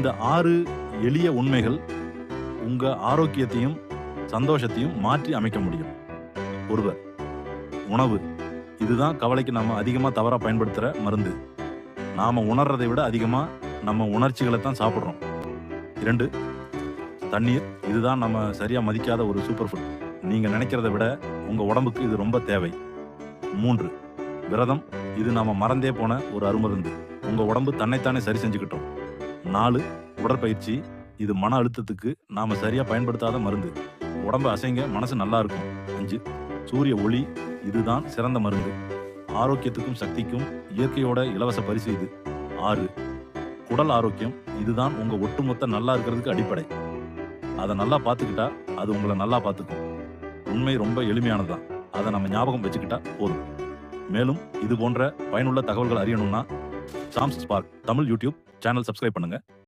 இந்த 6 எளிய உண்மைகள் உங்க ஆரோக்கியத்தையும், சந்தோஷத்தையும் மாற்றி அமைக்க முடியும். ஒருவர், உணவு. இதுதான் கவலைக்கு நம்ம அதிகமா தவறா பயன்படுத்துற மருந்து. நாம உணர்றதை விட அதிகமா நம்ம உணர்ச்சிகள தான் சாப்பிடுறோம். 2, தண்ணீர். இதுதான் நம்ம சரியா மதிக்காத ஒரு சூப்பர் ஃபுட். நீங்க நினைக்கிறத விட உங்க உடம்புக்கு இது ரொம்ப தேவை. 3, விரதம். இது நாம மறந்தே போன ஒரு அருமருந்து. உங்க உடம்பு தன்னைத்தானே சரி செஞ்சுக்கிட்டும். 4, உடற்பயிற்சி. இது மன அழுத்தத்துக்கு நாம சரியா பயன்படுத்தாத மருந்து. உடம்ப அசைங்க மனசு நல்லா இருக்கும். 5, சூரிய ஒளி. இதுதான் சிறந்த மருந்து. ஆரோக்கியத்துக்கும் சக்திக்கும் இயற்கையோட இலவச பரிசு இது. 6, குடல் ஆரோக்கியம். இதுதான் உங்க ஒட்டுமொத்த நல்லா இருக்கிறதுக்கு அடிப்படை. அத நல்லா பார்த்துக்கிட்டா அது உங்கள நல்லா பார்த்துக்கும். உண்மை ரொம்ப எளிமையானது தான். அத நம்ம ஞாபகம் வச்சுக்கிட்டா போதும். மேலும் இது போன்ற பயனுள்ள தகவல்கள் அறியணும்னா Sam's Spark Tamil YouTube channel subscribe பண்ணுங்க.